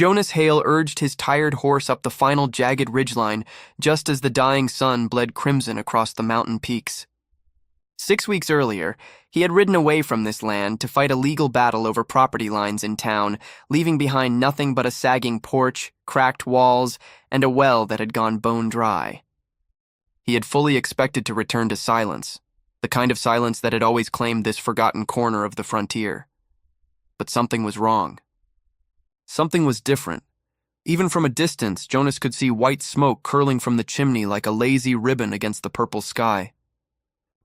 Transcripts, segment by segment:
Jonas Hale urged his tired horse up the final jagged ridgeline just as the dying sun bled crimson across the mountain peaks. 6 weeks earlier, he had ridden away from this land to fight a legal battle over property lines in town, leaving behind nothing but a sagging porch, cracked walls, and a well that had gone bone dry. He had fully expected to return to silence, the kind of silence that had always claimed this forgotten corner of the frontier. But something was wrong. Something was different. Even from a distance, Jonas could see white smoke curling from the chimney like a lazy ribbon against the purple sky.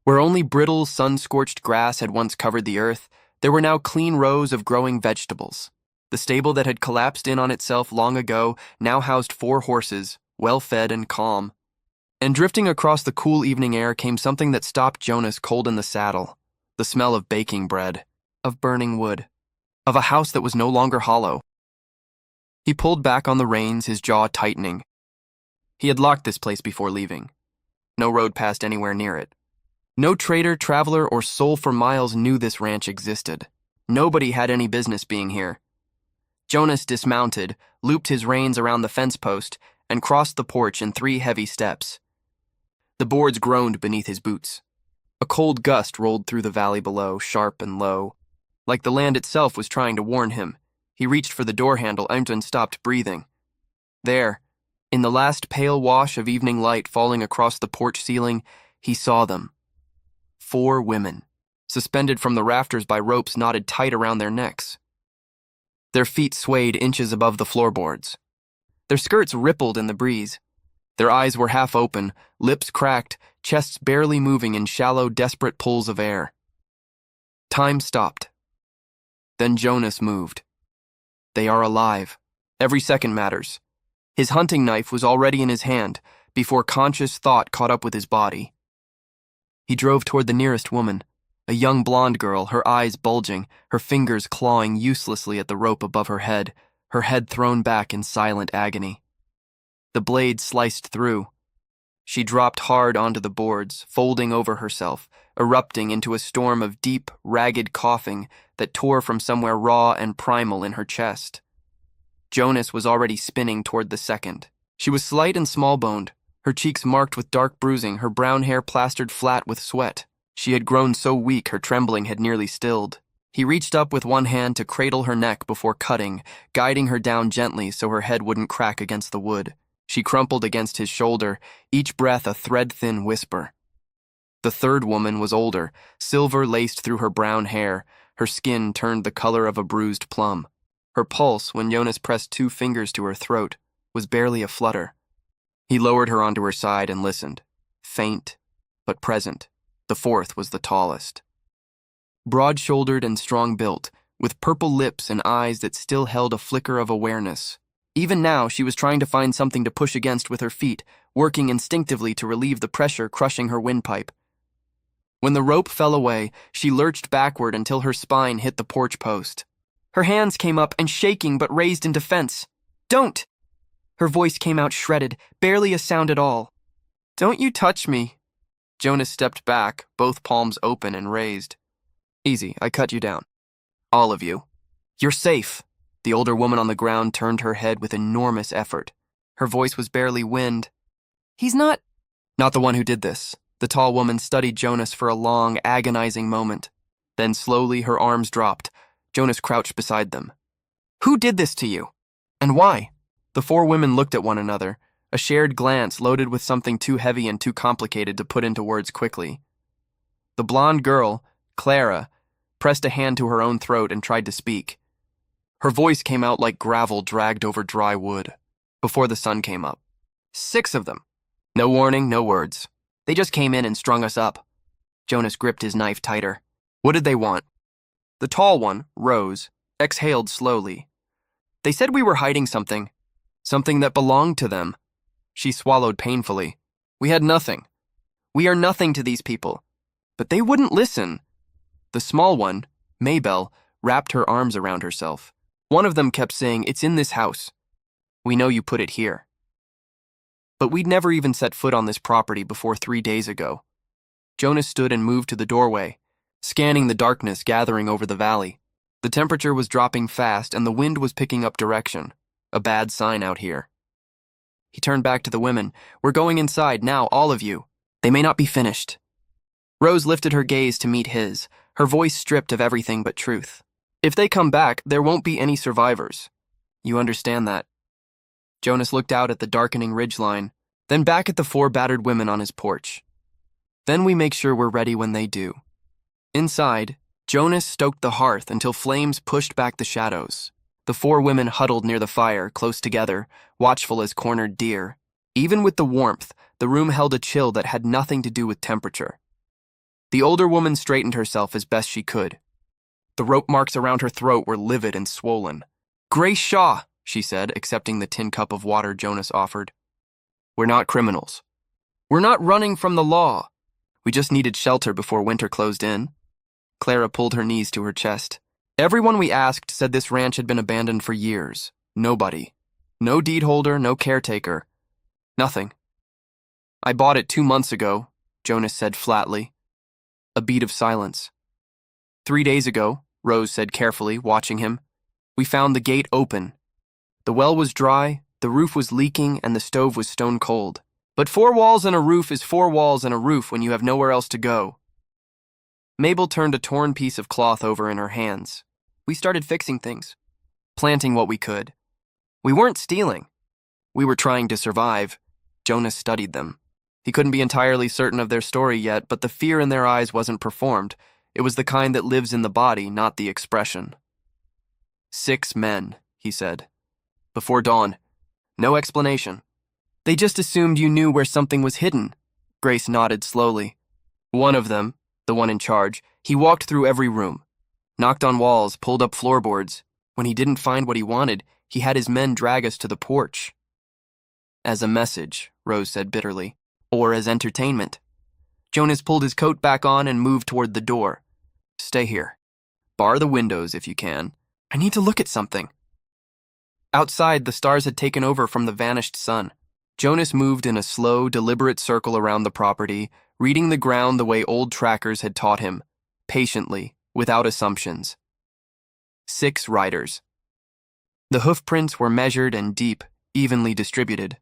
Where only brittle, sun-scorched grass had once covered the earth, there were now clean rows of growing vegetables. The stable that had collapsed in on itself long ago now housed 4 horses, well-fed and calm. And drifting across the cool evening air came something that stopped Jonas cold in the saddle, the smell of baking bread, of burning wood, of a house that was no longer hollow. He pulled back on the reins, his jaw tightening. He had locked this place before leaving. No road passed anywhere near it. No trader, traveler, or soul for miles knew this ranch existed. Nobody had any business being here. Jonas dismounted, looped his reins around the fence post, and crossed the porch in 3 heavy steps. The boards groaned beneath his boots. A cold gust rolled through the valley below, sharp and low. Like the land itself was trying to warn him. He reached for the door handle and stopped breathing. There, in the last pale wash of evening light falling across the porch ceiling, he saw them. 4 women, suspended from the rafters by ropes knotted tight around their necks. Their feet swayed inches above the floorboards. Their skirts rippled in the breeze. Their eyes were half open, lips cracked, chests barely moving in shallow, desperate pulls of air. Time stopped. Then Jonas moved. They are alive. Every second matters. His hunting knife was already in his hand before conscious thought caught up with his body. He drove toward the nearest woman, a young blonde girl, her eyes bulging, her fingers clawing uselessly at the rope above her head thrown back in silent agony. The blade sliced through. She dropped hard onto the boards, folding over herself, erupting into a storm of deep, ragged coughing that tore from somewhere raw and primal in her chest. Jonas was already spinning toward the second. She was slight and small-boned, her cheeks marked with dark bruising, her brown hair plastered flat with sweat. She had grown so weak her trembling had nearly stilled. He reached up with one hand to cradle her neck before cutting, guiding her down gently so her head wouldn't crack against the wood. She crumpled against his shoulder, each breath a thread-thin whisper. The third woman was older, silver laced through her brown hair, her skin turned the color of a bruised plum. Her pulse, when Jonas pressed 2 fingers to her throat, was barely a flutter. He lowered her onto her side and listened. Faint, but present. The 4th was the tallest. Broad-shouldered and strong-built, with purple lips and eyes that still held a flicker of awareness. Even now, she was trying to find something to push against with her feet, working instinctively to relieve the pressure crushing her windpipe. When the rope fell away, she lurched backward until her spine hit the porch post. Her hands came up and shaking but raised in defense. "Don't!" Her voice came out shredded, barely a sound at all. "Don't you touch me." Jonas stepped back, both palms open and raised. "Easy, I cut you down. All of you. You're safe." The older woman on the ground turned her head with enormous effort. Her voice was barely wind. "He's not the one who did this." The tall woman studied Jonas for a long, agonizing moment. Then slowly her arms dropped. Jonas crouched beside them. "Who did this to you? And why?" The 4 women looked at one another, a shared glance loaded with something too heavy and too complicated to put into words quickly. The blonde girl, Clara, pressed a hand to her own throat and tried to speak. Her voice came out like gravel dragged over dry wood. Before the sun came up. 6 of them. No warning, no words. They just came in and strung us up. Jonas gripped his knife tighter. What did they want? The tall one, Rose, exhaled slowly. They said we were hiding something. Something that belonged to them. She swallowed painfully. We had nothing. We are nothing to these people. But they wouldn't listen. The small one, Maybelle, wrapped her arms around herself. One of them kept saying, "It's in this house. We know you put it here." But we'd never even set foot on this property before 3 days ago. Jonas stood and moved to the doorway, scanning the darkness gathering over the valley. The temperature was dropping fast and the wind was picking up direction. A bad sign out here. He turned back to the women. We're going inside now, all of you. They may not be finished. Rose lifted her gaze to meet his, her voice stripped of everything but truth. If they come back, there won't be any survivors. You understand that? Jonas looked out at the darkening ridgeline, then back at the 4 battered women on his porch. Then we make sure we're ready when they do. Inside, Jonas stoked the hearth until flames pushed back the shadows. The 4 women huddled near the fire, close together, watchful as cornered deer. Even with the warmth, the room held a chill that had nothing to do with temperature. The older woman straightened herself as best she could. The rope marks around her throat were livid and swollen. "Grace Shaw," she said, accepting the tin cup of water Jonas offered. "We're not criminals. We're not running from the law. We just needed shelter before winter closed in." Clara pulled her knees to her chest. "Everyone we asked said this ranch had been abandoned for years. Nobody. No deed holder, no caretaker. Nothing. I bought it 2 months ago," Jonas said flatly. A beat of silence. 3 days ago, Rose said carefully, watching him, "we found the gate open. The well was dry, the roof was leaking, and the stove was stone cold. But 4 walls and a roof is 4 walls and a roof when you have nowhere else to go." Mabel turned a torn piece of cloth over in her hands. "We started fixing things, planting what we could. We weren't stealing. We were trying to survive." Jonas studied them. He couldn't be entirely certain of their story yet, but the fear in their eyes wasn't performed. It was the kind that lives in the body, not the expression. 6 men, he said. Before dawn. No explanation. They just assumed you knew where something was hidden. Grace nodded slowly. One of them, the one in charge, he walked through every room, knocked on walls, pulled up floorboards. When he didn't find what he wanted, he had his men drag us to the porch. As a message, Rose said bitterly, or as entertainment. Jonas pulled his coat back on and moved toward the door. Stay here. Bar the windows if you can. I need to look at something. Outside, the stars had taken over from the vanished sun. Jonas moved in a slow, deliberate circle around the property, reading the ground the way old trackers had taught him, patiently, without assumptions. 6 riders. The hoofprints were measured and deep, evenly distributed.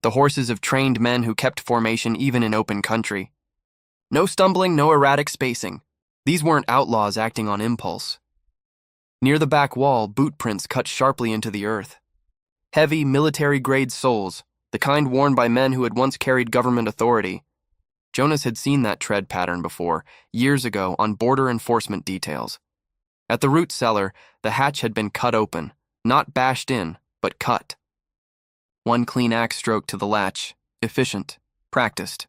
The horses of trained men who kept formation even in open country. No stumbling, no erratic spacing. These weren't outlaws acting on impulse. Near the back wall, boot prints cut sharply into the earth. Heavy, military-grade soles, the kind worn by men who had once carried government authority. Jonas had seen that tread pattern before, years ago, on border enforcement details. At the root cellar, the hatch had been cut open, not bashed in, but cut. One clean axe stroke to the latch, efficient, practiced.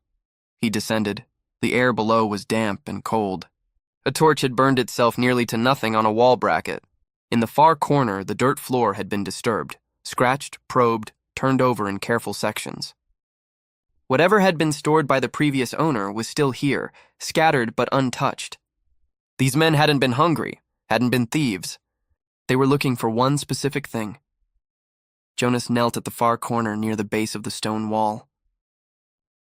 He descended. The air below was damp and cold. A torch had burned itself nearly to nothing on a wall bracket. In the far corner, the dirt floor had been disturbed, scratched, probed, turned over in careful sections. Whatever had been stored by the previous owner was still here, scattered but untouched. These men hadn't been hungry, hadn't been thieves. They were looking for one specific thing. Jonas knelt at the far corner near the base of the stone wall.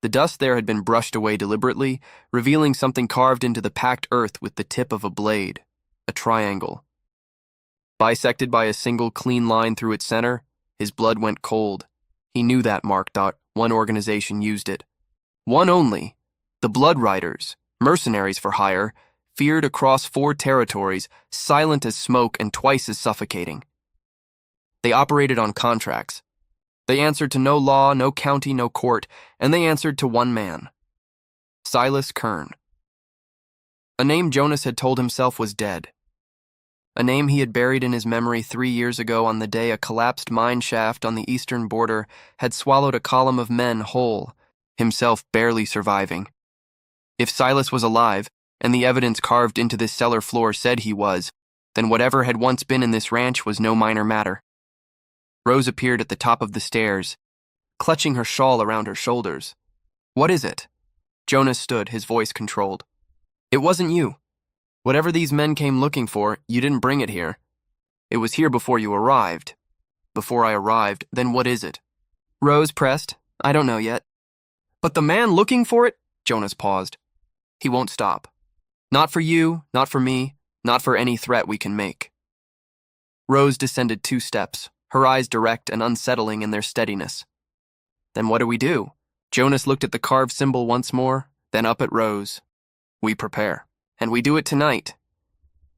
The dust there had been brushed away deliberately, revealing something carved into the packed earth with the tip of a blade, a triangle. Bisected by a single clean line through its center, his blood went cold. He knew that mark. One organization used it. One only. The Blood Riders, mercenaries for hire, feared across 4 territories, silent as smoke and twice as suffocating. They operated on contracts. They answered to no law, no county, no court, and they answered to one man. Silas Kern. A name Jonas had told himself was dead. A name he had buried in his memory 3 years ago on the day a collapsed mine shaft on the eastern border had swallowed a column of men whole, himself barely surviving. If Silas was alive, and the evidence carved into this cellar floor said he was, then whatever had once been in this ranch was no minor matter. Rose appeared at the top of the stairs, clutching her shawl around her shoulders. What is it? Jonas stood, his voice controlled. It wasn't you. Whatever these men came looking for, you didn't bring it here. It was here before you arrived. Before I arrived, then what is it? Rose pressed. I don't know yet. But the man looking for it? Jonas paused. He won't stop. Not for you, not for me, not for any threat we can make. Rose descended 2 steps, her eyes direct and unsettling in their steadiness. Then what do we do? Jonas looked at the carved symbol once more, then up at Rose. We prepare. And we do it tonight.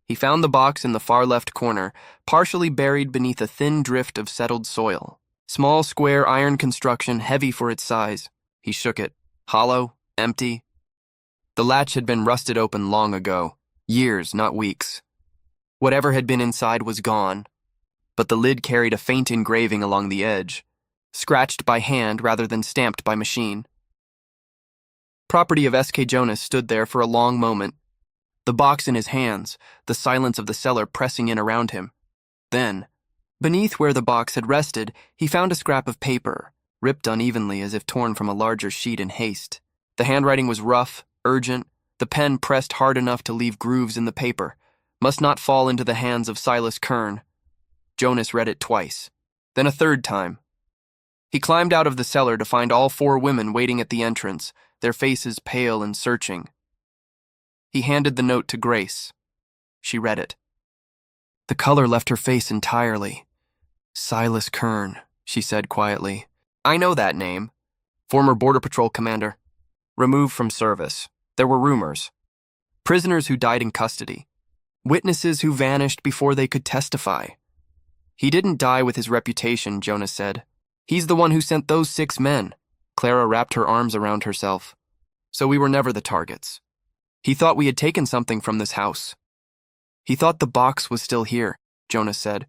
He found the box in the far left corner, partially buried beneath a thin drift of settled soil. Small, square iron construction, heavy for its size. He shook it. Hollow, empty. The latch had been rusted open long ago. Years, not weeks. Whatever had been inside was gone, but the lid carried a faint engraving along the edge, scratched by hand rather than stamped by machine. Property of S.K. Jonas stood there for a long moment, the box in his hands, the silence of the cellar pressing in around him. Then, beneath where the box had rested, he found a scrap of paper, ripped unevenly as if torn from a larger sheet in haste. The handwriting was rough, urgent, the pen pressed hard enough to leave grooves in the paper. Must not fall into the hands of Silas Kern. Jonas read it twice, then a third time. He climbed out of the cellar to find all 4 women waiting at the entrance, their faces pale and searching. He handed the note to Grace. She read it. The color left her face entirely. Silas Kern, she said quietly. I know that name. Former Border Patrol commander. Removed from service. There were rumors. Prisoners who died in custody. Witnesses who vanished before they could testify. He didn't die with his reputation, Jonas said. He's the one who sent those 6 men. Clara wrapped her arms around herself. So we were never the targets. He thought we had taken something from this house. He thought the box was still here, Jonas said,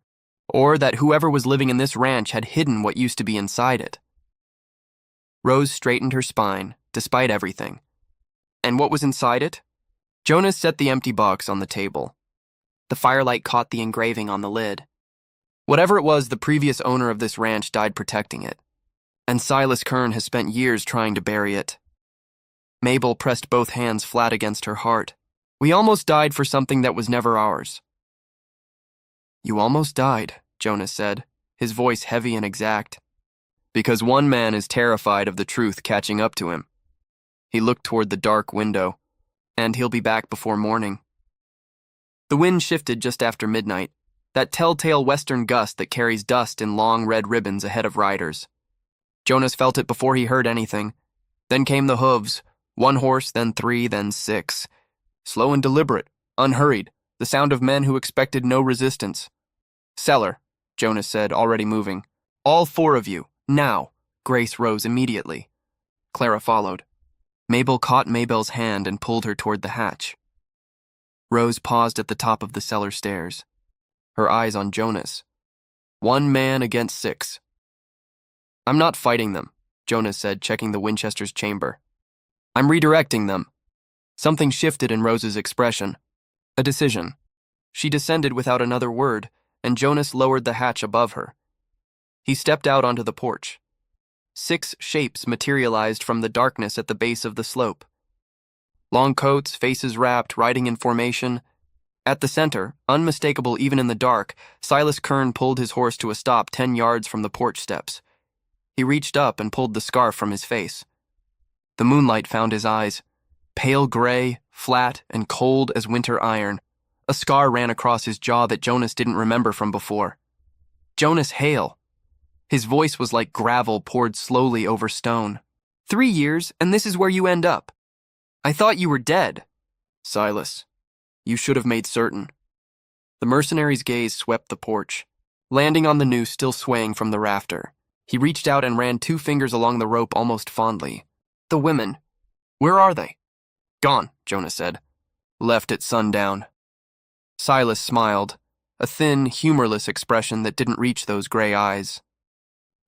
or that whoever was living in this ranch had hidden what used to be inside it. Rose straightened her spine, despite everything. And what was inside it? Jonas set the empty box on the table. The firelight caught the engraving on the lid. Whatever it was, the previous owner of this ranch died protecting it. And Silas Kern has spent years trying to bury it. Mabel pressed both hands flat against her heart. We almost died for something that was never ours. You almost died, Jonas said, his voice heavy and exact. Because one man is terrified of the truth catching up to him. He looked toward the dark window, and he'll be back before morning. The wind shifted just after midnight, that telltale western gust that carries dust in long red ribbons ahead of riders. Jonas felt it before he heard anything. Then came the hooves, 1 horse, then 3, then 6. Slow and deliberate, unhurried, the sound of men who expected no resistance. Cellar, Jonas said, already moving. All 4 of you, now. Grace rose immediately. Clara followed. Mabel caught Mabel's hand and pulled her toward the hatch. Rose paused at the top of the cellar stairs, her eyes on Jonas. 1 man against 6. I'm not fighting them, Jonas said, checking the Winchester's chamber. I'm redirecting them. Something shifted in Rose's expression. A decision. She descended without another word, and Jonas lowered the hatch above her. He stepped out onto the porch. 6 shapes materialized from the darkness at the base of the slope. Long coats, faces wrapped, riding in formation. At the center, unmistakable even in the dark, Silas Kern pulled his horse to a stop 10 yards from the porch steps. He reached up and pulled the scarf from his face. The moonlight found his eyes, pale gray, flat, and cold as winter iron. A scar ran across his jaw that Jonas didn't remember from before. Jonas Hale. His voice was like gravel poured slowly over stone. 3 years, and this is where you end up. I thought you were dead. Silas, you should have made certain. The mercenary's gaze swept the porch, landing on the noose still swaying from the rafter. He reached out and ran 2 fingers along the rope almost fondly. The women. Where are they? Gone, Jonas said. Left at sundown. Silas smiled, a thin, humorless expression that didn't reach those gray eyes.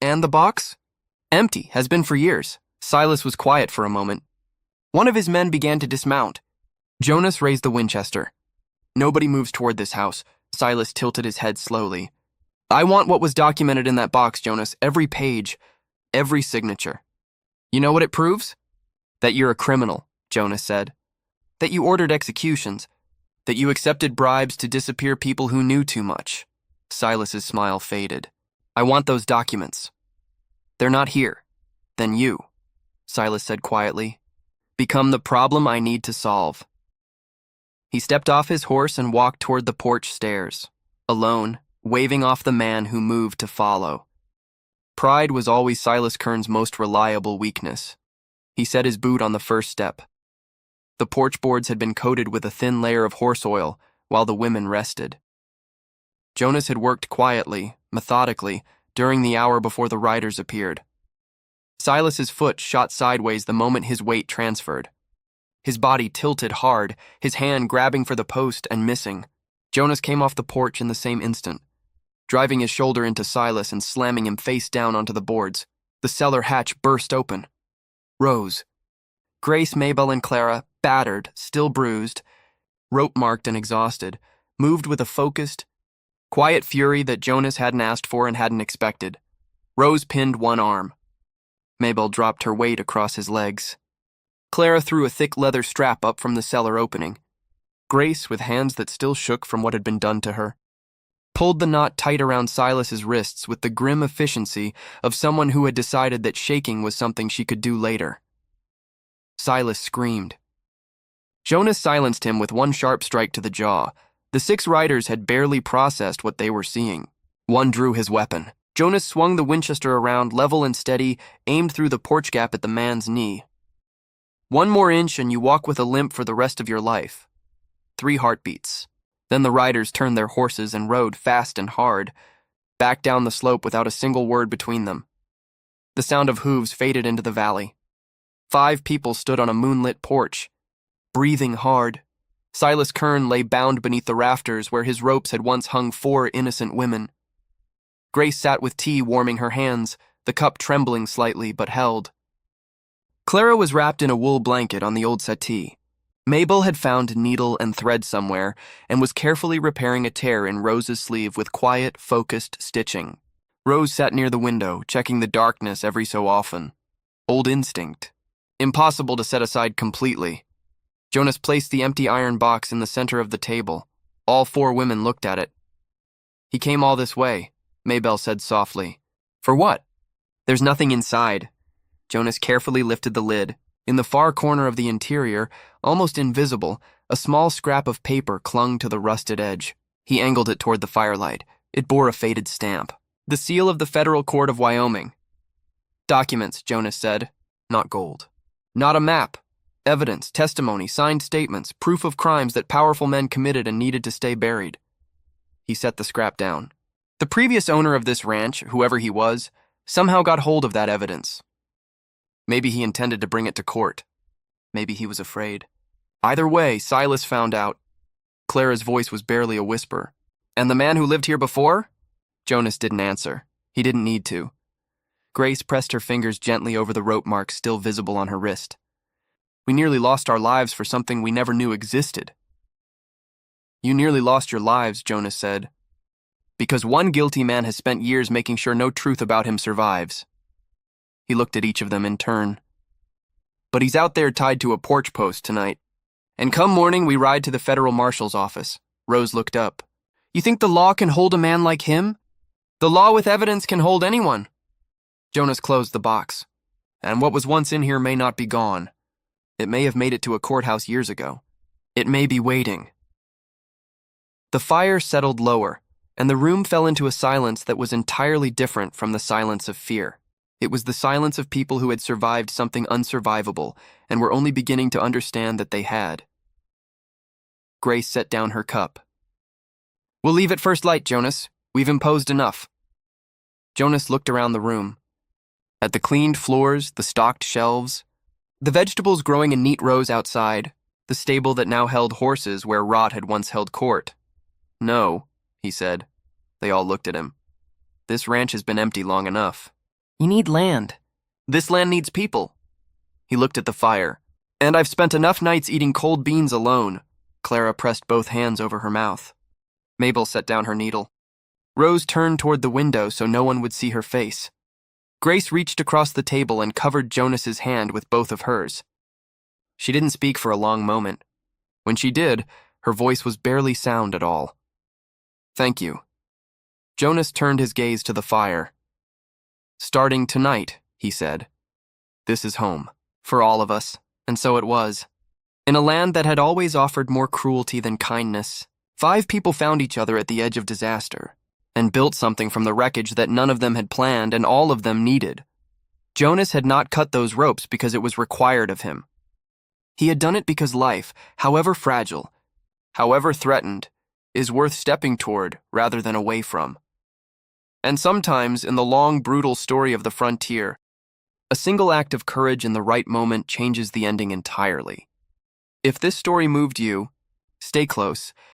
And the box? Empty, has been for years. Silas was quiet for a moment. One of his men began to dismount. Jonas raised the Winchester. Nobody moves toward this house. Silas tilted his head slowly. I want what was documented in that box, Jonas. Every page, every signature. You know what it proves? That you're a criminal, Jonas said. That you ordered executions. That you accepted bribes to disappear people who knew too much. Silas's smile faded. I want those documents. They're not here. Then you, Silas said quietly, become the problem I need to solve. He stepped off his horse and walked toward the porch stairs. Alone, waving off the man who moved to follow. Pride was always Silas Kern's most reliable weakness. He set his boot on the first step. The porch boards had been coated with a thin layer of horse oil while the women rested. Jonas had worked quietly, methodically, during the hour before the riders appeared. Silas's foot shot sideways the moment his weight transferred. His body tilted hard, his hand grabbing for the post and missing. Jonas came off the porch in the same instant, driving his shoulder into Silas and slamming him face down onto the boards. The cellar hatch burst open. Rose, Grace, Mabel, and Clara, battered, still bruised, rope-marked and exhausted, moved with a focused, quiet fury that Jonas hadn't asked for and hadn't expected. Rose pinned one arm. Mabel dropped her weight across his legs. Clara threw a thick leather strap up from the cellar opening. Grace, with hands that still shook from what had been done to her, pulled the knot tight around Silas's wrists with the grim efficiency of someone who had decided that shaking was something she could do later. Silas screamed. Jonas silenced him with one sharp strike to the jaw. The 6 riders had barely processed what they were seeing. One drew his weapon. Jonas swung the Winchester around, level and steady, aimed through the porch gap at the man's knee. 1 more inch and you walk with a limp for the rest of your life. 3 heartbeats. Then the riders turned their horses and rode fast and hard, back down the slope without a single word between them. The sound of hooves faded into the valley. 5 people stood on a moonlit porch, breathing hard. Silas Kern lay bound beneath the rafters where his ropes had once hung 4 innocent women. Grace sat with tea warming her hands, the cup trembling slightly but held. Clara was wrapped in a wool blanket on the old settee. Mabel had found needle and thread somewhere and was carefully repairing a tear in Rose's sleeve with quiet, focused stitching. Rose sat near the window, checking the darkness every so often. Old instinct. Impossible to set aside completely. Jonas placed the empty iron box in the center of the table. All 4 women looked at it. "He came all this way," Mabel said softly. "For what?" "There's nothing inside." Jonas carefully lifted the lid. In the far corner of the interior, almost invisible, a small scrap of paper clung to the rusted edge. He angled it toward the firelight. It bore a faded stamp. "The seal of the Federal Court of Wyoming." "Documents," Jonas said. "Not gold." "Not a map. Evidence, testimony, signed statements, proof of crimes that powerful men committed and needed to stay buried." He set the scrap down. "The previous owner of this ranch, whoever he was, somehow got hold of that evidence. Maybe he intended to bring it to court. Maybe he was afraid. Either way, Silas found out." Clara's voice was barely a whisper. "And the man who lived here before?" Jonas didn't answer. He didn't need to. Grace pressed her fingers gently over the rope marks still visible on her wrist. "We nearly lost our lives for something we never knew existed." "You nearly lost your lives," Jonas said, "because one guilty man has spent years making sure no truth about him survives." He looked at each of them in turn. "But he's out there tied to a porch post tonight. And come morning, we ride to the federal marshal's office." Rose looked up. "You think the law can hold a man like him?" "The law with evidence can hold anyone." Jonas closed the box. "And what was once in here may not be gone. It may have made it to a courthouse years ago. It may be waiting." The fire settled lower, and the room fell into a silence that was entirely different from the silence of fear. It was the silence of people who had survived something unsurvivable and were only beginning to understand that they had. Grace set down her cup. "We'll leave at first light, Jonas. We've imposed enough." Jonas looked around the room. At the cleaned floors, the stocked shelves, the vegetables growing in neat rows outside, the stable that now held horses where rot had once held court. "No," he said. They all looked at him. "This ranch has been empty long enough. You need land. This land needs people." He looked at the fire. "And I've spent enough nights eating cold beans alone." Clara pressed both hands over her mouth. Mabel set down her needle. Rose turned toward the window so no one would see her face. Grace reached across the table and covered Jonas's hand with both of hers. She didn't speak for a long moment. When she did, her voice was barely sound at all. "Thank you." Jonas turned his gaze to the fire. "Starting tonight," he said, "this is home, for all of us." And so it was. In a land that had always offered more cruelty than kindness, 5 people found each other at the edge of disaster. and built something from the wreckage that none of them had planned and all of them needed. Jonas had not cut those ropes because it was required of him. He had done it because life, however fragile, however threatened, is worth stepping toward rather than away from. And sometimes, in the long, brutal story of the frontier, a single act of courage in the right moment changes the ending entirely. If this story moved you, stay close,